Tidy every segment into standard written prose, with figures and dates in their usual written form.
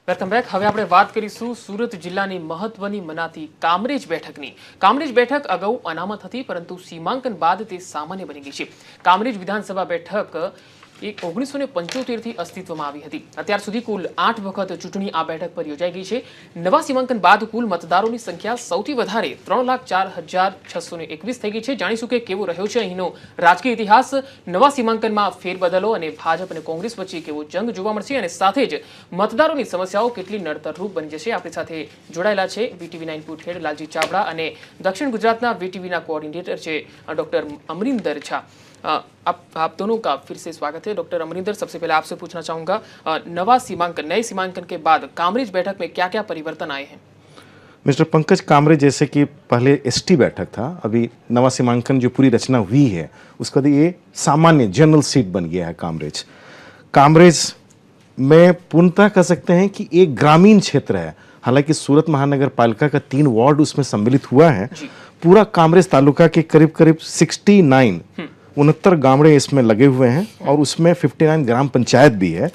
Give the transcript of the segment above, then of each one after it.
Welcome back. હવે આપણે વાત કરીશું સુરત જિલ્લાની મહત્વની મનાતી કામરેજ બેઠકની. કામરેજ બેઠક અગાઉ અનામત હતી, પરંતુ સીમાંકન બાદ તે સામાન્ય બની ગઈ છે. કામરેજ વિધાનસભા બેઠક 1975 થી અસ્તિત્વમાં આવી હતી. અત્યાર સુધી કુલ 8 વખત ચૂંટણી આ બેઠક પર યોજાઈ ગઈ છે. નવા સીમાંકન બાદ કુલ મતદારોની સંખ્યા સૌથી વધારે 3,04,621 થઈ ગઈ છે. જાણીશું કે કેવો રહ્યો છે અહીંનો રાજકીય ઇતિહાસ. નવા સીમાંકનમાં ફેરબદલો અને ભાજપ અને કોંગ્રેસ વચ્ચે કેવો જંગ જોવા મળશે અને સાથે જ મતદારોની સમસ્યાઓ કેટલી નડતરરૂપ બની જશે. આપણી સાથે જોડાયેલા છે વીટીવી 9 પૂટ હેડ લાલજી ચાવડા અને દક્ષિણ ગુજરાતના વીટીવીના કોઓર્ડિનેટર છે डॉक्टर अमरिंदर झा. आप दोनों का फिर से स्वागत है. डॉक्टर अमरिंदर, सबसे पहले आपसे पूछना चाहूंगा, नए सीमांकन के बाद कामरेज बैठक में क्या क्या परिवर्तन आए हैं? मिस्टर पंकज, कामरेज जैसे कि पहले एसटी बैठक था, अभी नवा सीमांकन जो पूरी रचना हुई है उसका ये सामान्य जनरल सीट बन गया है कामरेज. कामरेज में पूर्णतः कह सकते हैं कि एक ग्रामीण क्षेत्र है. हालांकि सूरत महानगर पालिका का 3 वार्ड उसमें सम्मिलित हुआ है. पूरा कामरेज तालुका के करीब करीब 69 गांवड़े इसमें लगे हुए हैं और उसमें 59 ग्राम पंचायत भी है.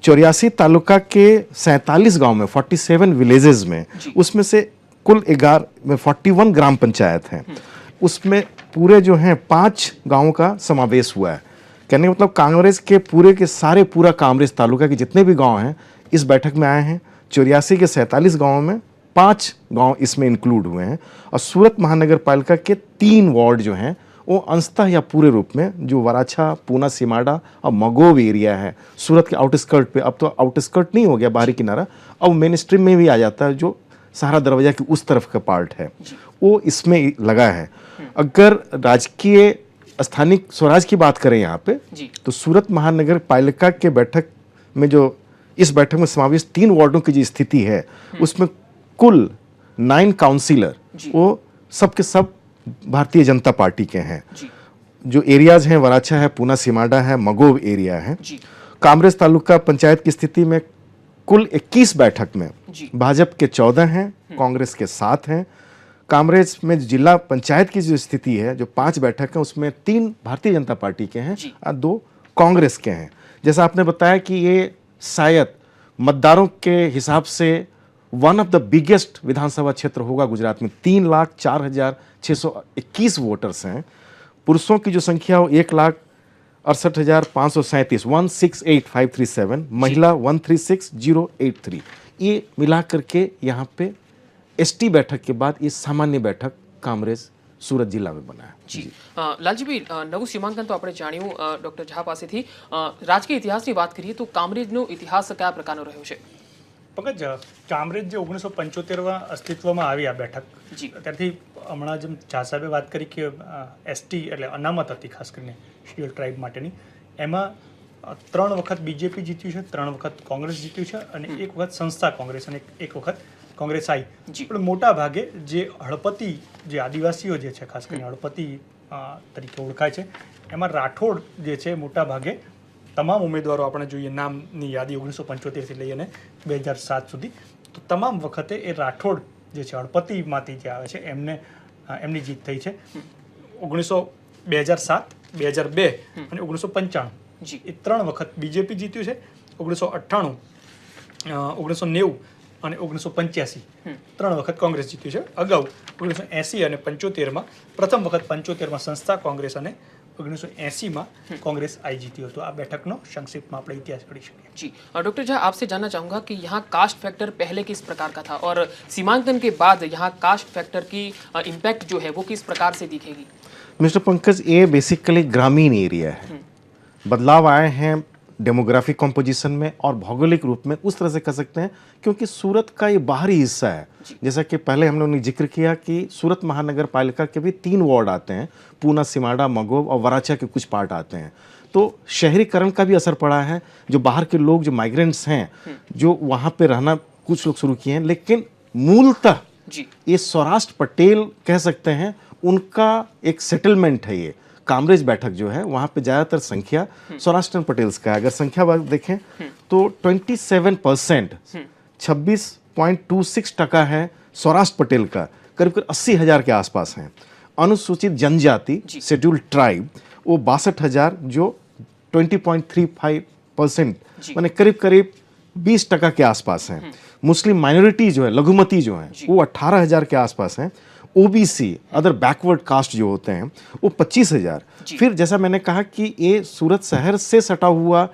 84 तालुका के 47 गांव में 47 विलेजेस में उसमें से कुल 41 ग्राम पंचायत हैं. उसमें पूरे जो हैं 5 गांवों का समावेश हुआ है. कहने का मतलब कांग्रेस के पूरा कामरेज तालुका के जितने भी गांव हैं इस बैठक में आए हैं. 84 के 47 गांवों में 5 गांव इसमें इंक्लूड हुए हैं और सूरत महानगर पालिका के 3 वार्ड जो हैं वो अंशतः या पूरे रूप में जो वराछा, पूना, सीमाड़ा और मगोव एरिया है सूरत के आउटस्कर्ट पे, अब तो आउटस्कर्ट नहीं हो गया बाहरी किनारा, अब मेन स्ट्रीम में भी आ जाता है, जो सहारा दरवाजा की उस तरफ का पार्ट है वो इसमें लगा है. अगर राजकीय स्थानीय स्वराज की बात करें यहाँ पे तो सूरत महानगर पालिका के बैठक में जो इस बैठक में समावेश 3 वार्डों की जो स्थिति है उसमें कुल 9 काउंसिलर वो सबके सब भारतीय जनता पार्टी के हैं. जो एरियाज हैं वराछा है, पूना, सीमाड़ा है, मगोव एरिया है. कामरेज तालुका पंचायत की स्थिति में कुल 21 बैठक में भाजपा के 14 हैं, कांग्रेस के 7 हैं. कामरेज में जिला पंचायत की जो स्थिति है, जो 5 बैठक है उसमें 3 भारतीय जनता पार्टी के हैं और 2 कांग्रेस के हैं. जैसा आपने बताया कि ये शायद मतदारों के हिसाब से वन ऑफ द बिगेस्ट विधानसभा क्षेत्र होगा गुजरात में. 3,04,621 वोटर्स हैं. पुरुषों की जो संख्या हो 1,68,537, 168,537, महिला 136,083. ये मिला करके यहाँ पे एसटी बैठक के बाद ये सामान्य बैठक कामरेज सूरत जिला में बना है. જી લાલજીભાઈ, નવું સીમાંકન તો આપણે જાણ્યું ડોક્ટર ઝા પાસેથી. રાજકીય ઇતિહાસની વાત કરીએ તો કામરેજનો ઇતિહાસ કયા પ્રકારનો રહ્યો છે? પંકજ, કામરેજ જે 1975માં અસ્તિત્વમાં આવી આ બેઠક, ત્યારથી હમણાં જેમ ઝા સાહેબે વાત કરી કે એસટી એટલે અનામત હતી ખાસ કરીને શિડ્યુલ ટ્રાઇબ માટેની, એમાં 3 વખત બીજેપી જીત્યું છે, 3 વખત કોંગ્રેસ જીત્યું છે અને 1 વખત સંસ્થા કોંગ્રેસ અને 1 વખત કોંગ્રેસ આવી. પણ મોટા ભાગે જે હળપતિ જે આદિવાસીઓ જે છે ખાસ કરીને હળપતિ તરીકે ઓળખાય છે એમાં રાઠોડ જે છે મોટા ભાગે તમામ ઉમેદવારો આપણે જોઈએ નામની યાદી 1975થી લઈને 2007 સુધી, તો તમામ વખતે એ રાઠોડ જે છે હળપતિમાંથી જે આવે છે એમની જીત થઈ છે. 2007, 2002 અને 1995 એ 3 વખત બીજેપી જીત્યું છે. 1998, 1990 અને 1985 3 વખત કોંગ્રેસ જીત્યું છે. અગાઉ 1980 અને 75માં પ્રથમ વખત 75માં સંસ્થા કોંગ્રેસ અને 1980માં कांग्रेस आई जीती हो. तो આ બેઠકનો સંક્ષિપ્તમાં આપણે ઇતિહાસ પડી શકીએ. जी डॉक्टर झा, आपसे जानना चाहूँगा कि यहाँ कास्ट फैक्टर पहले किस प्रकार का था और सीमांकन के बाद यहाँ कास्ट फैक्टर की इम्पैक्ट जो है वो किस प्रकार से दिखेगी? मिस्टर पंकज, ये बेसिकली ग्रामीण एरिया है. बदलाव आए हैं डेमोग्राफिक कॉम्पोजिशन में और भौगोलिक रूप में उस तरह से कह सकते हैं क्योंकि सूरत का ये बाहरी हिस्सा है. जैसा कि पहले हम लोगों ने जिक्र किया कि सूरत महानगर पालिका के भी 3 वार्ड आते हैं, पूना, सीमाड़ा, मगोव और वराछा के कुछ पार्ट आते हैं. तो शहरीकरण का भी असर पड़ा है. जो बाहर के लोग जो माइग्रेंट्स हैं जो वहाँ पे रहना कुछ लोग शुरू किए हैं, लेकिन मूलतः ये सौराष्ट्र पटेल कह सकते हैं उनका एक सेटलमेंट है. ये कामरेज बैठक जो है वहाँ पे ज़्यादातर संख्या सौराष्ट्रन पटेल्स का है. अगर संख्या देखें तो 27%, 26.26% है सौराष्ट्र पटेल का, करीब 80,000 के आसपास हैं. अनुसूचित जनजाति शेड्यूल्ड ट्राइब वो 62,000 जो 20.35 परसेंट माने करीब करीब 20% के आसपास हैं। मुस्लिम माइनॉरिटी जो है, लघुमती जो है, वो 18,000 के आसपास हैं। ओबीसी अदर बैकवर्ड कास्ट जो होते हैं वो 25,000। फिर जैसा मैंने कहा कि ये सूरत शहर से सटा हुआ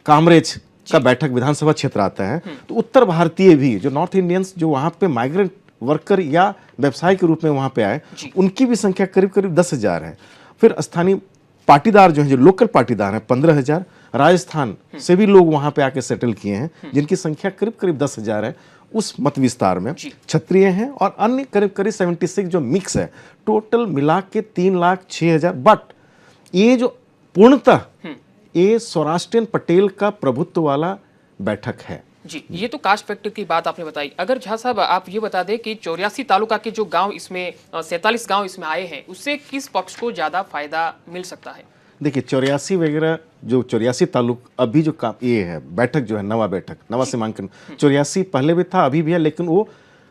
कामरेज का बैठक विधानसभा क्षेत्र आता है, तो उत्तर भारतीय भी जो नॉर्थ इंडियंस जो वहाँ पे माइग्रेंट वर्कर या व्यवसाय के रूप में वहाँ पे आए, उनकी भी संख्या करीब करीब 10,000 है। फिर स्थानीय पाटीदार जो हैं, जो लोकल पाटीदार हैं, 15,000। राजस्थान से भी लोग वहाँ पे आके सेटल किए हैं, जिनकी संख्या करीब करीब 10,000 है उस मत विस्तार में। क्षत्रिय हैं और अन्य करीब करीब 76 जो मिक्स है, टोटल मिला के 3,06,000। बट ये जो पूर्णतः ये सौराष्ट्रियन पटेल का प्रभुत्व वाला बैठक है। जी, ये तो कास्ट फैक्टर की बात आपने बताई। अगर झा साहब आप ये बता दें कि 84 तालुका के जो गांव इसमें 47 गांव इसमें आए हैं, उससे किस पक्ष को ज्यादा फायदा मिल सकता है? देखिए 84 वगैरह जो 84 तालुक अभी जो ये है बैठक जो है, नवा बैठक, नवा सीमांकन 84 पहले भी था, अभी भी है, लेकिन वो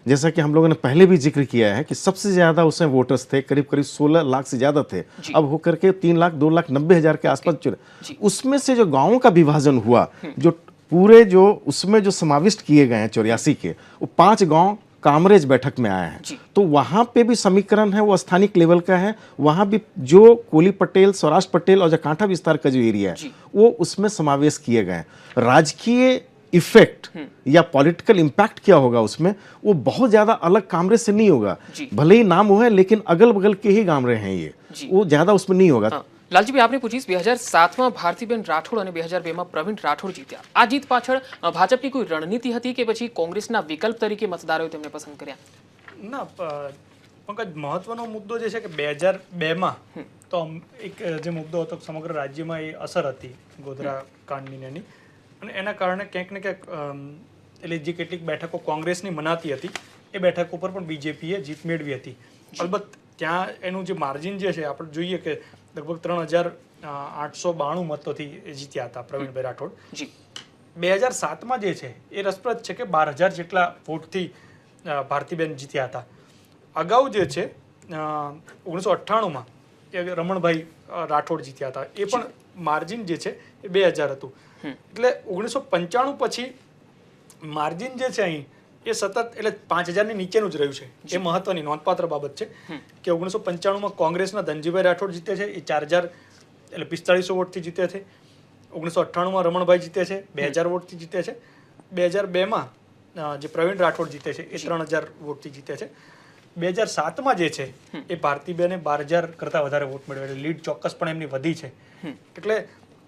जैसा कि हम लोगों ने पहले भी जिक्र किया है कि सबसे ज्यादा उसमें वोटर्स थे, करीब करीब 16 लाख से ज्यादा थे। अब होकर के 3,02,90,000 के आसपास चुने। उसमें से जो गांवों का विभाजन हुआ, जो पूरे जो उसमें जो समाविष्ट किए गए हैं 84 के, वो 5 गांव कामरेज बैठक में आए हैं। तो वहां पे भी समीकरण है वो स्थानिक लेवल का है। वहां भी जो कोली पटेल, सौराष्ट्र पटेल और जो कांठा विस्तार का जो एरिया है वो उसमें समावेश किए गए हैं। राजकीय इफेक्ट या पॉलिटिकल इम्पैक्ट क्या होगा उसमें, वो बहुत ज्यादा अलग कामरेज से नहीं होगा। भले ही नाम वो है, लेकिन अगल बगल के ही गामरे हैं ये, वो ज्यादा उसमें नहीं होगा। લાલજી ભાઈ આપને પૂછીશ 2007માં ભારતીબેન રાઠોડ અને 2002માં પ્રવીણ રાઠોડ જીત્યા. આ જીત પાછળ ભાજપની કોઈ રણનીતિ હતી કે પછી કોંગ્રેસના વિકલ્પ તરીકે મતદારોએ તેમને પસંદ કર્યા? ના પંકજ, મહત્વનો મુદ્દો જે છે કે 2002માં તો એક જે મુદ્દો હતો સમગ્ર રાજ્યમાં એ અસર હતી ગોધરા કાંડની એની, અને એના કારણે ક્યાંક ને ક્યાંક એટલે જે કેટલીક બેઠકો કોંગ્રેસની મનાતી હતી એ બેઠક ઉપર પણ બીજેપીએ જીત મેળવી હતી. અલબત્ત ત્યાં એનું જે માર્જિન જે છે આપણે જોઈએ કે લગભગ 3,892 મતોથી જીત્યા હતા પ્રવીણભાઈ રાઠોડ. 2007માં જે છે એ રસપ્રદ છે કે 12,000 જેટલા વોટથી ભારતીબેન જીત્યા હતા. અગાઉ જે છે 1998માં રમણભાઈ રાઠોડ જીત્યા હતા, એ પણ માર્જિન જે છે એ 2,000 હતું. એટલે 1995 પછી માર્જિન જે છે અહીં એ સતત એટલે 5,000ની નીચેનું જ રહ્યું છે. એ મહત્વની નોંધપાત્ર બાબત છે કે 1995માં કોંગ્રેસના ધનજીભાઈ રાઠોડ જીતે છે, એ 4,000 એટલે 4500 વોટથી જીતે છે. 1998માં રમણભાઈ જીતે છે, 2,000 વોટથી જીતે છે. 2002માં જે પ્રવીણ રાઠોડ જીતે છે એ 3,000 વોટથી જીતે છે. 2007માં જે છે એ ભારતીબેને 12,000 કરતાં વધારે વોટ મેળવ્યા, એટલે લીડ ચોક્કસપણે એમની વધી છે. એટલે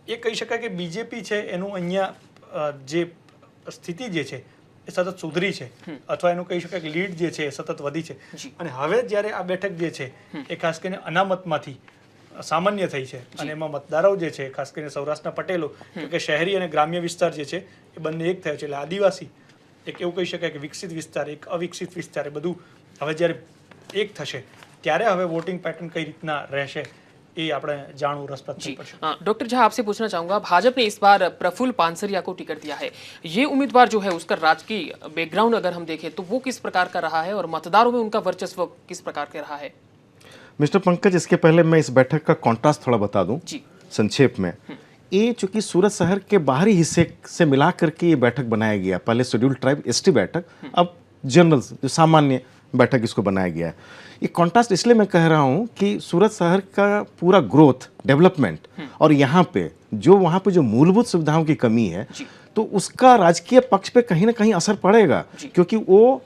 એ કહી શકાય કે બીજેપી છે એનું અહીંયા જે સ્થિતિ જે છે એ સતત સુધરી છે, અથવા એનું કહી શકાય કે લીડ જે છે એ સતત વધી છે. અને હવે જ્યારે આ બેઠક જે છે એ ખાસ કરીને અનામતમાંથી સામાન્ય થઈ છે, અને એમાં મતદારો જે છે ખાસ કરીને સૌરાષ્ટ્રના પટેલો કે શહેરી અને ગ્રામ્ય વિસ્તાર જે છે એ બંને એક થયો છે. એટલે આદિવાસી એક એવું કહી શકાય કે વિકસિત વિસ્તાર, એક અવિકસિત વિસ્તાર, એ બધું હવે જ્યારે એક થશે ત્યારે હવે વોટિંગ પેટર્ન કઈ રીતના રહેશે ये આપણે જાણવું રસપ્રદ થઈ પડશે. डॉक्टर झा आपसे पूछना चाहूंगा, भाजपा ने इस बार प्रफुल्ल पानसरिया को टिकट दिया है. ये उम्मीदवार जो है उसका राजकीय बैकग्राउंड अगर हम देखें तो वो किस प्रकार का रहा है और मतदारों में उनका वर्चस्व किस प्रकार का रहा है? मिस्टर पंकज, इसके पहले मैं इस बैठक का कॉन्ट्रास्ट थोड़ा बता दूं संक्षेप में। ये चूंकि सूरत शहर के बाहरी हिस्से से मिला करके ये बैठक बनाया गया, पहले शेड्यूल्ड ट्राइब एसटी बैठक, अब जनरल जो सामान्य बैठक इसको बनाया गया है। ये कॉन्ट्रास्ट इसलिए मैं कह रहा हूँ कि सूरत शहर का पूरा ग्रोथ, डेवलपमेंट और यहाँ पे जो वहाँ पे जो मूलभूत सुविधाओं की कमी है, तो उसका राजकीय पक्ष पे कहीं ना कहीं असर पड़ेगा, क्योंकि वो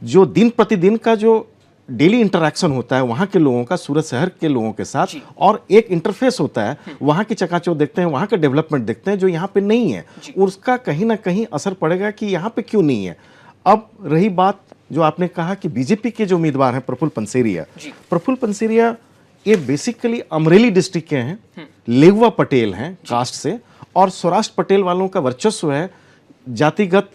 जो दिन प्रतिदिन का जो डेली इंटरेक्शन होता है वहाँ के लोगों का सूरत शहर के लोगों के साथ, और एक इंटरफेस होता है, वहाँ की चकाचौंध देखते हैं, वहाँ का डेवलपमेंट देखते हैं जो यहाँ पे नहीं है, उसका कहीं ना कहीं असर पड़ेगा कि यहाँ पे क्यों नहीं है। अब रही बात जो आपने कहा कि बीजेपी के जो उम्मीदवार हैं प्रफुल्ल पंसेरिया ये बेसिकली अमरेली डिस्ट्रिक्ट के हैं, लेगवा पटेल हैं कास्ट से, और सौराष्ट्र पटेल वालों का वर्चस्व है जातिगत।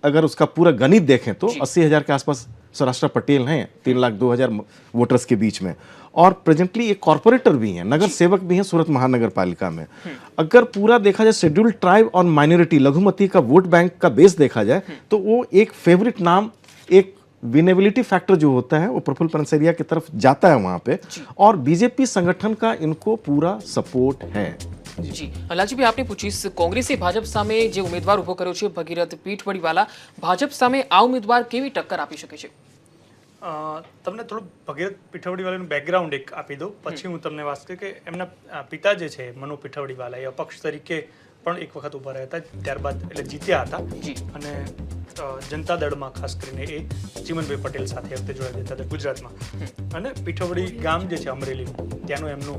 अगर उसका पूरा गणित देखें तो 80,000 के आसपास सौराष्ट्र पटेल हैं 3,02,000 वोटर्स के बीच में, और प्रेजेंटली एक कॉर्पोरेटर भी हैं, नगर सेवक भी हैं सूरत महानगर पालिका में। अगर पूरा देखा जाए शेड्यूल्ड ट्राइब और माइनॉरिटी लघुमती का वोट बैंक का बेस देखा जाए तो वो एक फेवरेट नाम, एक विनेबिलिटी फैक्टर जो होता है वो प्रफुल्ल पंसेरिया की तरफ जाता है वहां पे, और बीजेपी संगठन का इनको पूरा सपोर्ट है। જી લાલજીભાઈ આપને પૂછીશ, કોંગ્રેસે ભાજપ સામે જે ઉમેદવાર ઉભો કર્યો છે ભગીરથ પીઠવડીવાલા, ભાજપ સામે આ ઉમેદવાર કેવી ટક્કર આપી શકે છે? તમને થોડું ભગીરથ પીઠવડીવાલાનું બેકગ્રાઉન્ડ એક આપી દઉં, પછી હું તમને વાત કરું કે એમના પિતા જે છે મનુ પીઠવડીવાલા એ અપક્ષ તરીકે પણ એક વખત ઉભા રહ્યા હતા, ત્યારબાદ એટલે જીત્યા હતા જી. અને જનતા દળમાં ખાસ કરીને એ ચીમનભાઈ પટેલ સાથે વખતે જોડાયા હતા ગુજરાતમાં. અને પીઠવડી ગામ જે છે અમરેલીનું, ત્યાંનું એમનું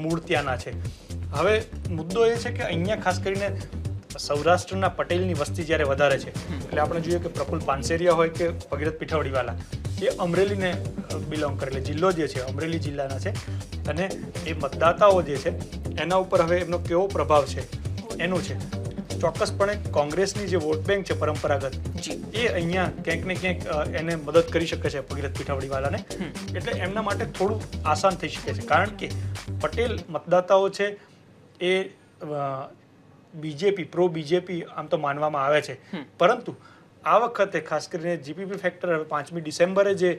મૂળ ત્યાંના છે. હવે મુદ્દો એ છે કે અહીંયા ખાસ કરીને સૌરાષ્ટ્રના પટેલની વસ્તી જ્યારે વધારે છે, એટલે આપણે જોઈએ કે પ્રફુલ્લ પાનસેરિયા હોય કે ભગીરથ પીઠવડીવાલા, એ અમરેલીને બિલોંગ કરે, એટલે જિલ્લો જે છે અમરેલી જિલ્લાના છે. અને એ મતદાતાઓ જે છે એના ઉપર હવે એમનો કેવો પ્રભાવ છે એનું છે. ચોક્કસપણે કોંગ્રેસની જે વોટ બેંક છે પરંપરાગત, એ અહીંયા ક્યાંક ને ક્યાંક એને મદદ કરી શકે છે ભગીરથ પીઠવડીવાલાને. એટલે એમના માટે થોડું આસાન થઈ શકે છે, કારણ કે પટેલ મતદાતાઓ છે એ બીજેપી પ્રો બીજેપી આમ તો માનવામાં આવે છે, પરંતુ આ વખતે ખાસ કરીને જીપીપી ફેક્ટર 5મી ડિસેમ્બરે જે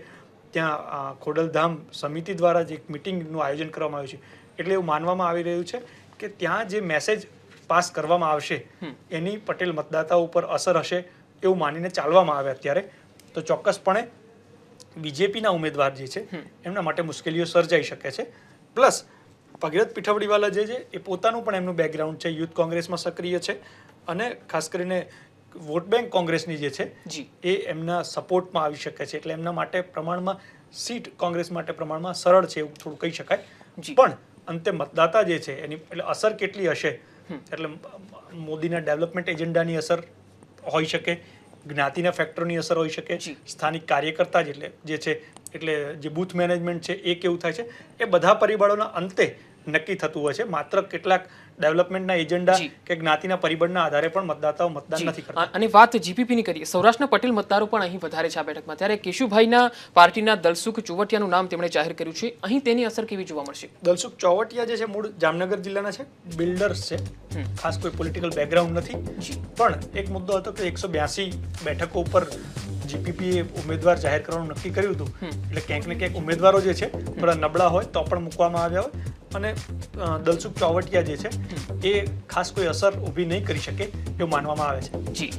ત્યાં ખોડલધામ સમિતિ દ્વારા જે એક મિટિંગનું આયોજન કરવામાં આવ્યું છે, એટલે એવું માનવામાં આવી રહ્યું છે કે ત્યાં જે મેસેજ પાસ કરવામાં આવશે એની પટેલ મતદાતાઓ ઉપર અસર હશે એવું માનીને ચાલવામાં આવે અત્યારે. તો ચોક્કસપણે બીજેપીના ઉમેદવાર જે છે એમના માટે મુશ્કેલીઓ સર્જાઈ શકે છે. પ્લસ ભગીરથ પીઠવડીવાલા જે છે એ પોતાનું પણ એમનું બેકગ્રાઉન્ડ છે, યુથ કોંગ્રેસમાં સક્રિય છે, અને ખાસ કરીને વોટ બેંક કોંગ્રેસની જે છે એ એમના સપોર્ટમાં આવી શકે છે. એટલે એમના માટે પ્રમાણમાં સીટ કોંગ્રેસ માટે પ્રમાણમાં સરળ છે એવું થોડું કહી શકાય. પણ અંતે મતદાતા જે છે એની એટલે અસર કેટલી હશે, એટલે મોદીના ડેવલપમેન્ટ એજન્ડાની અસર હોઈ શકે, જ્ઞાતિના ફેક્ટરોની અસર હોઈ શકે, સ્થાનિક કાર્યકર્તા જે છે એટલે જે બૂથ મેનેજમેન્ટ છે એ કેવું થાય છે, એ બધા પરિબળોના અંતે નક્કી થતું હોય છે. માત્ર કેટલાક ડેવલપમેન્ટના એજન્ડા કે જ્ઞાતિના પરિબળના આધારે પણ મતદાતાઓ મતદાન નથી કરતા. અને વાત જીપીપીની કરીએ, સૌરાષ્ટ્રના પટેલ મતદારો પણ અહીં વધારે છે આ બેઠકમાં, ત્યારે કેશુભાઈના પાર્ટીના દલસુખ ચોવટિયાનું નામ તેમણે જાહેર કર્યું છે, અહીં તેની અસર કેવી જોવા મળશે? દલસુખ ચોવટિયા જે છે મૂળ જામનગર જિલ્લાના છે, બિલ્ડર્સ છે, ખાસ કોઈ પોલિટિકલ બેકગ્રાઉન્ડ નથી. પણ એક મુદ્દો હતો કે 182 બેઠકો ઉપર જીપીપીએ ઉમેદવાર જાહેર કરવાનું નક્કી કર્યું હતું, એટલે ક્યાંક ને ક્યાંક ઉમેદવારો જે છે થોડા નબળા હોય તો પણ મૂકવામાં આવ્યા હોય, અને દલસુખ ચોવટિયા જે છે એ ખાસ કોઈ અસર ઊભી નહીં કરી શકે એવું માનવામાં આવે છે. જી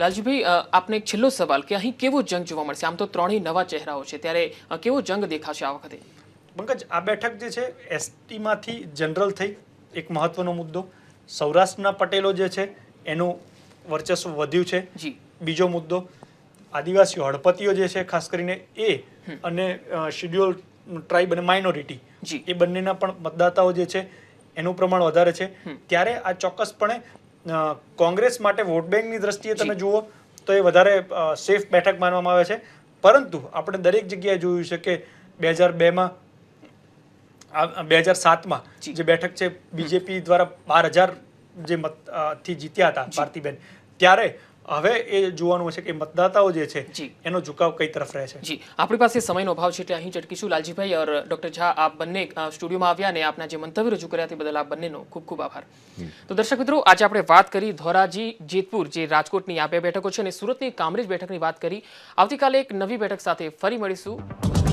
લાલજીભાઈ, આપને એક છેલ્લો સવાલ કે અહીં કેવો જંગ જોવા મળશે? આમ તો ત્રણેય નવા ચહેરાઓ છે, ત્યારે કેવો જંગ દેખાશે આ વખતે? પંકજ, આ બેઠક જે છે એસટીમાંથી જનરલ થઈ એક મહત્વનો મુદ્દો, સૌરાષ્ટ્રના પટેલો જે છે એનું વર્ચસ્વ વધ્યું છે. બીજો મુદ્દો આદિવાસીઓ હળપતિઓ જે છે ખાસ કરીને એ, અને શેડ્યુલ ટ્રાઇબ અને માઇનોરિટી એ બંનેના પણ મતદાતાઓ જે છે એનું પ્રમાણ વધારે છે. ત્યારે આ ચોક્કસપણે કોંગ્રેસ માટે વોટ બેંકની દ્રષ્ટિએ તમે જુઓ તો એ વધારે સેફ બેઠક માનવામાં આવે છે. પરંતુ આપણે દરેક જગ્યાએ જોયું છે કે 2002માં 2007માં જે બેઠક છે બીજેપી દ્વારા 12,000 જે મતથી જીત્યા હતા ભારતીબેન, ત્યારે હવે એ જોવાનું છે કે મતદાતાઓ જે છે એનો ઝુકાવ કઈ તરફ રહે છે. જી, આપણી પાસે સમયનો અભાવ છે એટલે અહીં ચટકીશું. લાલજીભાઈ ઓર ડોક્ટર ઝા, આપ બંને સ્ટુડિયોમાં આવ્યા અને આપના જે મંતવ્ય રજૂ કર્યા તે બદલ આપ બંનેનો ખૂબ ખૂબ આભાર. તો દર્શક મિત્રો, આજે આપણે વાત કરી ધોરાજી, જેતપુર જે રાજકોટની આ બે બેઠકો છે, અને સુરતની કામરેજ બેઠકની વાત કરી. આવતીકાલે એક નવી બેઠક સાથે ફરી મળીશું.